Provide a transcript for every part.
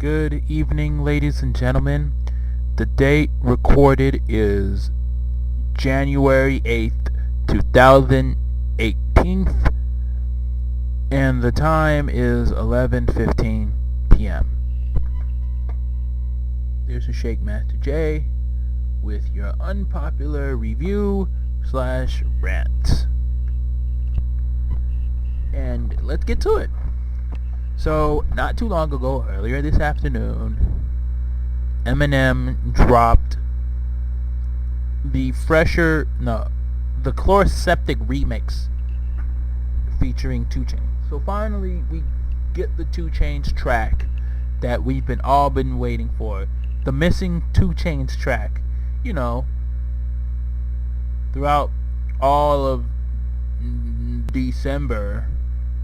Good evening, ladies and gentlemen. The date recorded is January 8th, 2018, and the time is 11:15 p.m. There's a Jhammaster J with your unpopular review / rant. And let's get to it. So, not too long ago, earlier this afternoon, Eminem dropped the Chloraseptic remix featuring 2 Chainz. So finally, we get the 2 Chainz track that we've all been waiting for. The missing 2 Chainz track. You know, throughout all of December,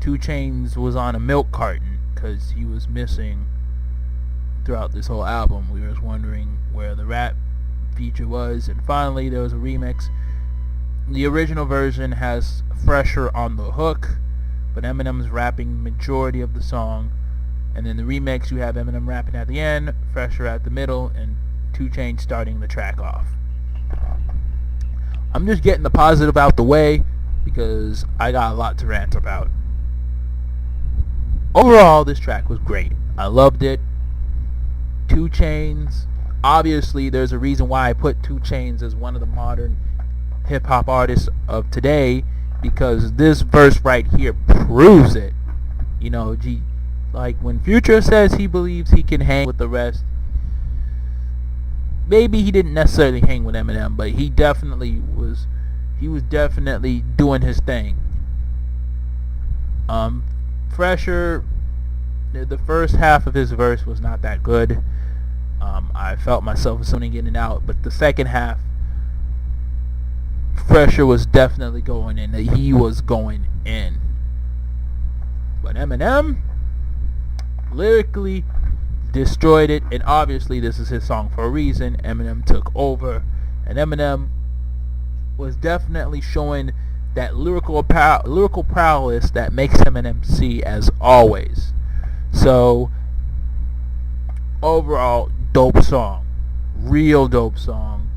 2 Chainz was on a milk carton because he was missing throughout this whole album. We were just wondering where the rap feature was, and finally there was a remix. The original version has Fresher on the hook, but Eminem's rapping majority of the song, and then the remix you have Eminem rapping at the end, Fresher at the middle, and 2 Chainz starting the track off. I'm just getting the positive out the way because I got a lot to rant about. Overall, this track was great. I loved it. 2 Chainz. Obviously, there's a reason why I put 2 Chainz as one of the modern hip-hop artists of today, because this verse right here proves it. You know, like when Future says he believes he can hang with the rest, maybe he didn't necessarily hang with Eminem, but he was definitely doing his thing. Fresher, the first half of his verse was not that good. I felt myself zoning in and out, but the second half, Fresher was definitely going in. He was going in. But Eminem lyrically destroyed it, and obviously this is his song for a reason. Eminem took over, and Eminem was definitely showing that lyrical prowess that makes him an MC as always. So overall, dope song, real dope song.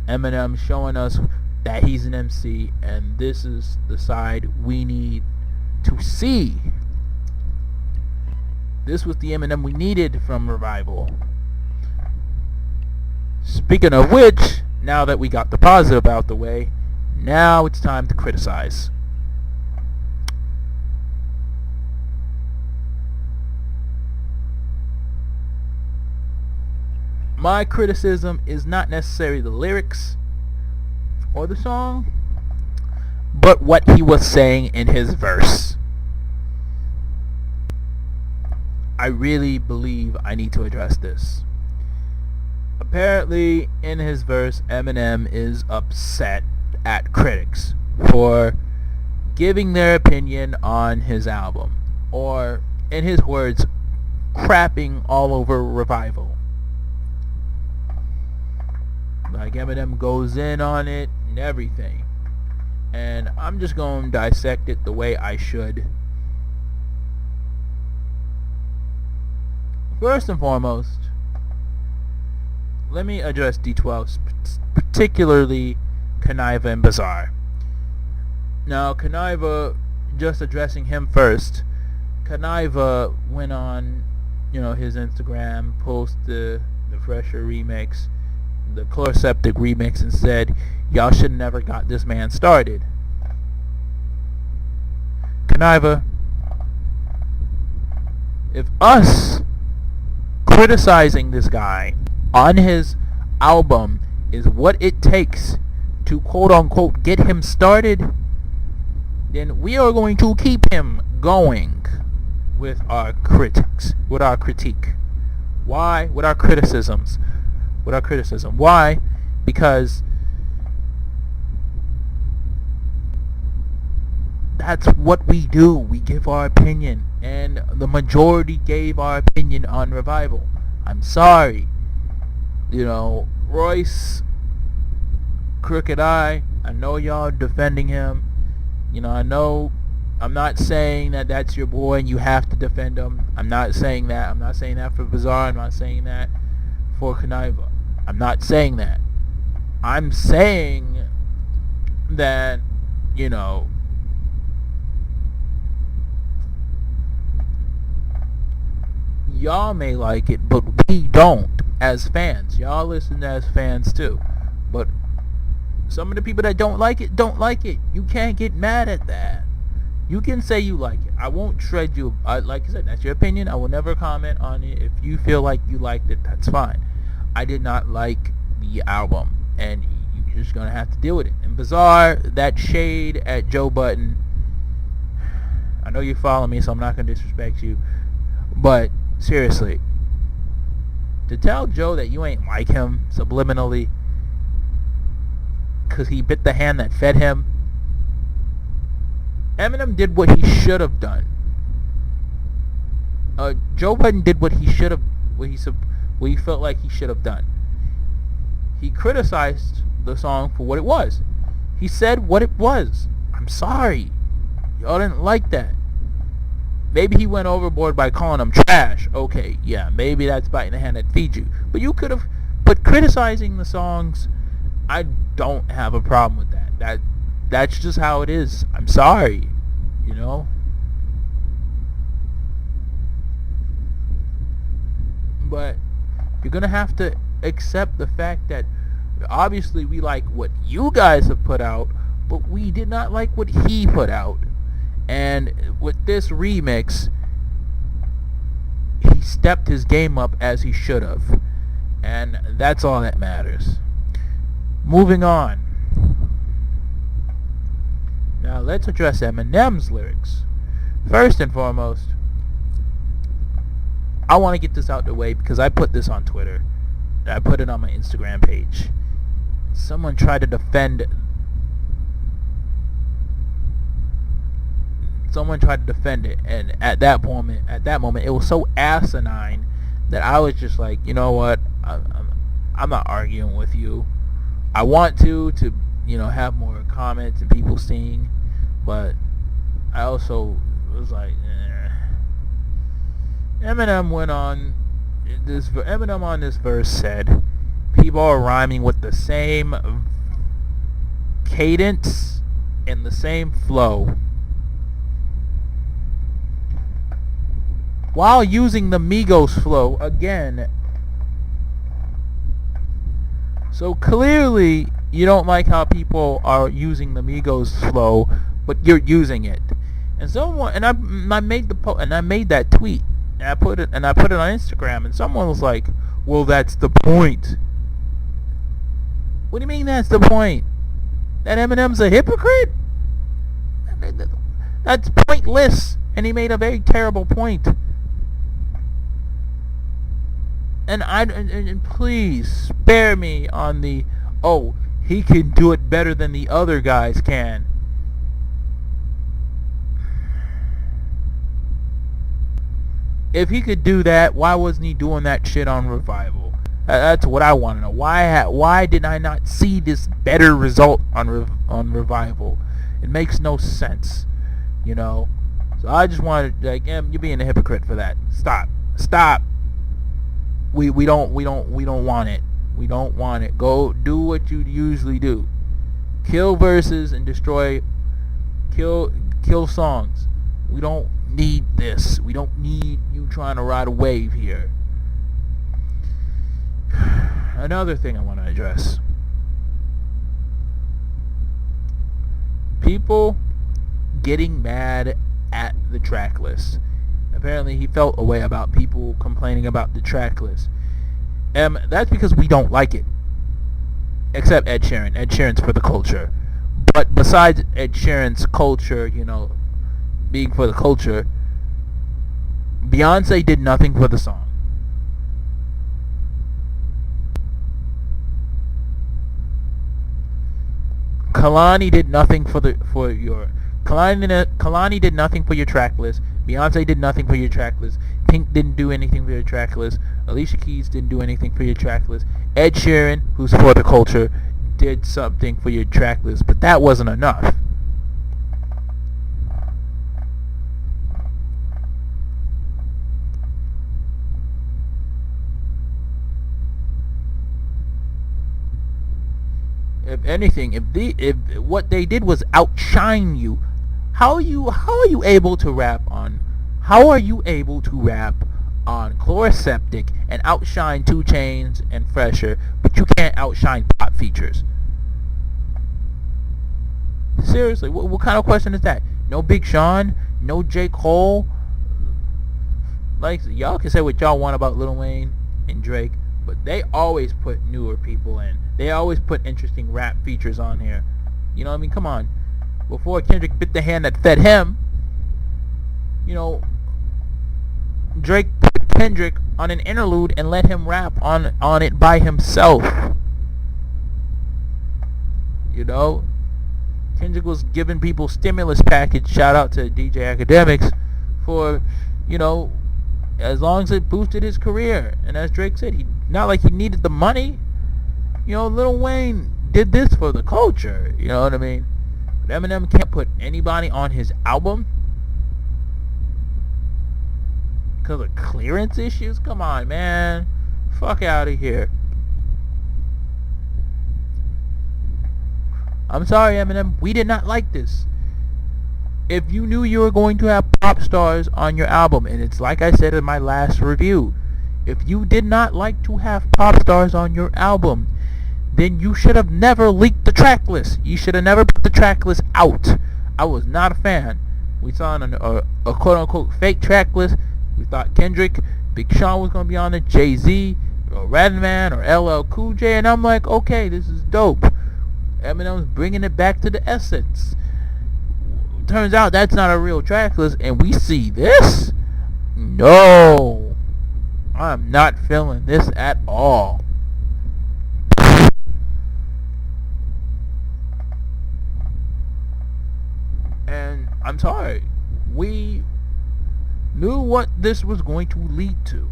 Eminem showing us that he's an MC, and this is the side we need to see. This was the Eminem we needed from Revival. Speaking of which, now that we got the positive out the way, now it's time to criticize. My criticism is not necessarily the lyrics or the song, but what he was saying in his verse. I really believe I need to address this. Apparently, in his verse, Eminem is upset at critics for giving their opinion on his album, or, in his words, crapping all over Revival. Like, Eminem goes in on it and everything, and I'm just going to dissect it the way I should. First and foremost, let me address D12, particularly Kaniva and Bizarre. Now, Kaniva, just addressing him first, Kaniva went on, his Instagram, posted the Fresher remix, the Chloraseptic remix, and said, y'all should never got this man started. Kaniva, if us criticizing this guy on his album is what it takes to quote-unquote get him started, then we are going to keep him going with our critique. Why? With our criticism. Why? Because that's what we do. We give our opinion, and the majority gave our opinion on Revival. I'm sorry. Royce, Crooked Eye, I know y'all defending him. I know I'm not saying that that's your boy and you have to defend him. I'm not saying that. I'm not saying that for Bizarre. I'm not saying that for Kaniva. I'm not saying that. I'm saying that, you know, y'all may like it, but we don't as fans. Y'all listen as fans too. But some of the people that don't like it, don't like it. You can't get mad at that. You can say you like it. I won't tread you. Like I said, that's your opinion. I will never comment on it. If you feel like you liked it, that's fine. I did not like the album, and you're just going to have to deal with it. And Bizarre, that shade at Joe Budden, I know you follow me, so I'm not going to disrespect you, but seriously, to tell Joe that you ain't like him subliminally because he bit the hand that fed him. Eminem did what he should have done. Joe Budden did what he should have, what he felt like he should have done. He criticized the song for what it was. He said what it was. I'm sorry. Y'all didn't like that. Maybe he went overboard by calling them trash. Okay, yeah, maybe that's biting the hand that feeds you. But you could have, but criticizing the songs, I don't have a problem with that. That's just how it is. I'm sorry, you know. But you're gonna have to accept the fact that obviously we like what you guys have put out, but we did not like what he put out. And with this remix, he stepped his game up as he should have. And that's all that matters. Moving on. Now let's address Eminem's lyrics. First and foremost, I want to get this out the way because I put this on Twitter. I put it on my Instagram page. Someone tried to defend it, and at that moment, it was so asinine that I was just like, you know what? I'm not arguing with you. I want to have more comments and people seeing, but I also was like, Eminem went on this. Eminem on this verse said, "People are rhyming with the same cadence and the same flow, while using the Migos flow again." So clearly, you don't like how people are using the Migos flow, but you're using it. And someone, and I made that tweet, and I put it on Instagram, and someone was like, "Well, that's the point." What do you mean that's the point? That Eminem's a hypocrite? That's pointless, and he made a very terrible point. And please spare me on the, oh, he can do it better than the other guys can. If he could do that, why wasn't he doing that shit on Revival? That's what I want to know. Why did I not see this better result on Revival? It makes no sense, you know. So I just wanted, like, you're being a hypocrite for that. Stop. We don't want it. We don't want it. Go do what you usually do. Kill verses and destroy. Kill songs. We don't need this. We don't need you trying to ride a wave here. Another thing I want to address. People getting mad at the track list. Apparently he felt a way about people complaining about the track list. That's because we don't like it. Except Ed Sheeran. Ed Sheeran's for the culture. But besides Ed Sheeran's culture, being for the culture, Beyonce did nothing for the song. Kalani did nothing Kalani did nothing for your track list. Beyonce did nothing for your track list. Pink didn't do anything for your track list. Alicia Keys didn't do anything for your track list. Ed Sheeran, who's for the culture, did something for your track list, but that wasn't enough. If anything, if what they did was outshine you, how are you able to rap on Chloraseptic and outshine 2 Chainz and Fresher, but you can't outshine Pop features? Seriously, what kind of question is that? No Big Sean, no J. Cole. Like, y'all can say what y'all want about Lil Wayne and Drake, but they always put newer people in. They always put interesting rap features on here. You know what I mean? Come on. Before Kendrick bit the hand that fed him, you know, Drake put Kendrick on an interlude and let him rap on it by himself. You know? Kendrick was giving people stimulus package, shout out to DJ Academics, for, you know, as long as it boosted his career. And as Drake said, he not like he needed the money. You know, Lil Wayne did this for the culture. You know what I mean? But Eminem can't put anybody on his album because of clearance issues? Come on, man. Fuck out of here. I'm sorry, Eminem. We did not like this. If you knew you were going to have pop stars on your album, and it's like I said in my last review, if you did not like to have pop stars on your album, then you should have never leaked the track list. You should have never put the track list out. I was not a fan. We saw a quote-unquote fake track list. We thought Kendrick, Big Sean was going to be on it, Jay-Z, or Redman, or LL Cool J, and I'm like, okay, this is dope. Eminem's bringing it back to the essence. Turns out that's not a real track list, and we see this? No. I'm not feeling this at all. And I'm sorry. We knew what this was going to lead to.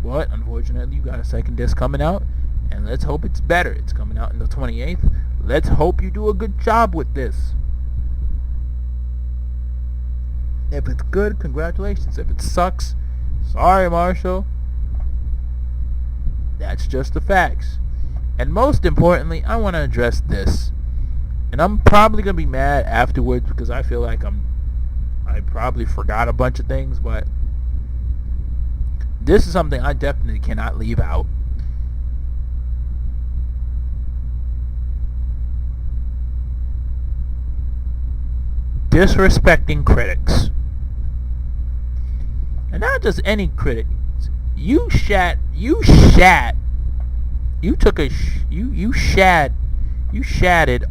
But unfortunately, you got a second disc coming out, and let's hope it's better. It's coming out on the 28th. Let's hope you do a good job with this. If it's good, congratulations. If it sucks, sorry, Marshall. That's just the facts. And most importantly, I want to address this. And I'm probably going to be mad afterwards because I feel like I probably forgot a bunch of things, but this is something I definitely cannot leave out. Disrespecting critics. And not just any critic. You shattered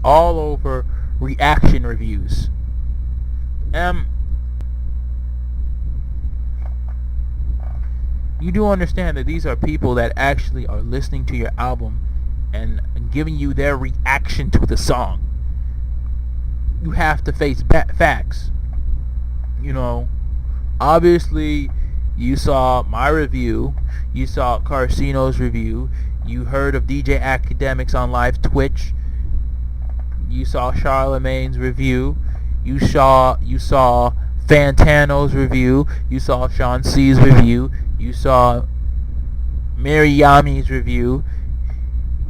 all over reaction reviews. You do understand that these are people that actually are listening to your album and giving you their reaction to the song. You have to face facts. You know, obviously you saw my review, you saw Carcino's review, you heard of DJ Academics on live Twitch, you saw Charlemagne's review, you saw Fantano's review, you saw Sean C's review, you saw Mariami's review,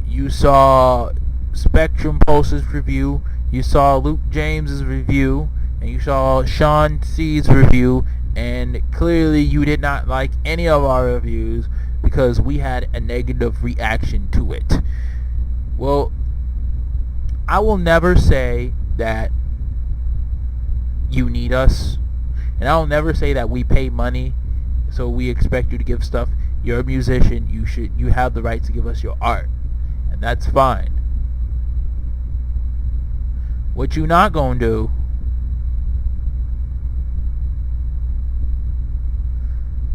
you saw Spectrum Pulse's review, you saw Luke James's review, and you saw Sean C's review, and clearly you did not like any of our reviews because we had a negative reaction to it. Well, I will never say that you need us, and I will never say that we pay money so we expect you to give stuff. You're a musician. You have the right to give us your art, and that's fine. What you not gonna do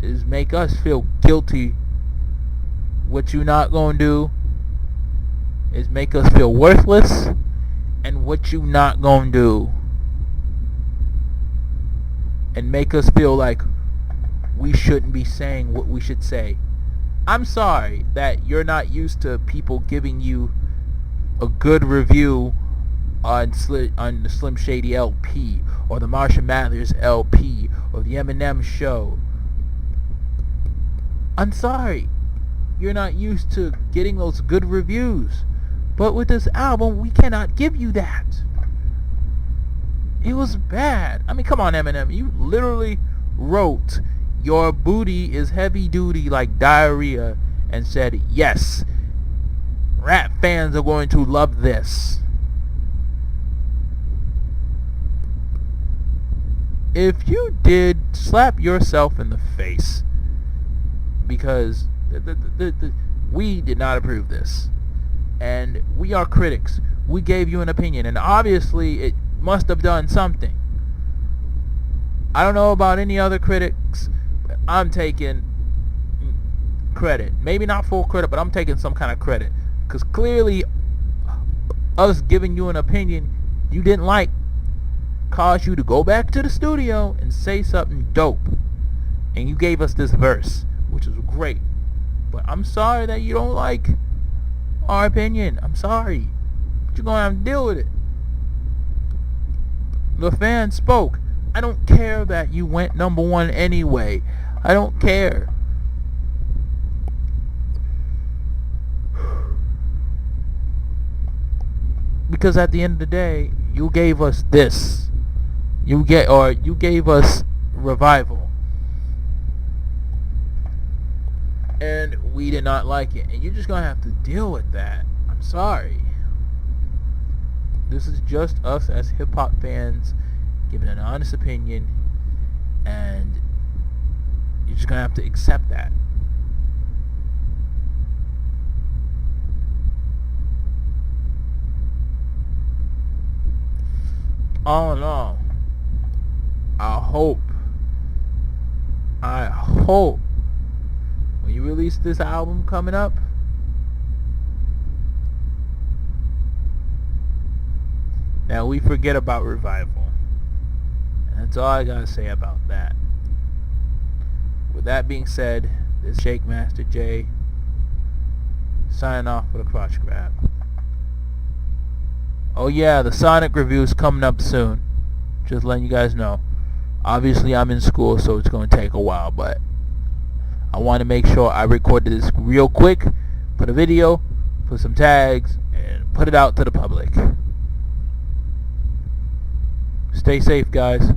is make us feel guilty. What you not gonna do is make us feel worthless. And what you not gonna do and make us feel like we shouldn't be saying what we should say. I'm sorry that you're not used to people giving you a good review on the Slim Shady LP or the Marshall Mathers LP or the Eminem show. I'm sorry. You're not used to getting those good reviews. But with this album, we cannot give you that. It was bad. I mean, come on, Eminem. You literally wrote, "Your booty is heavy duty like diarrhea," and said, "Yes, rap fans are going to love this." If you did, slap yourself in the face, because we did not approve this, and we are critics. We gave you an opinion, and obviously it must have done something. I don't know about any other critics, but I'm taking credit. Maybe not full credit, but I'm taking some kind of credit, because clearly us giving you an opinion you didn't like caused you to go back to the studio and say something dope, and you gave us this verse, which is great. But I'm sorry that you don't like our opinion. I'm sorry, but you're gonna have to deal with it. The fans spoke. I don't care that you went #1 anyway. I don't care. Because at the end of the day, you gave us this. You gave us Revival, and we did not like it, and you're just gonna have to deal with that. I'm sorry. This is just us as hip-hop fans giving an honest opinion, and you're just gonna have to accept that. All in all, I hope when you release this album coming up, that we forget about Revival. And that's all I gotta say about that. With that being said, this is Jhammaster J signing off with a crotch grab. Oh yeah, the Sonic review is coming up soon. Just letting you guys know. Obviously I'm in school, so it's going to take a while, but I want to make sure I recorded this real quick, put a video, put some tags, and put it out to the public. Stay safe, guys.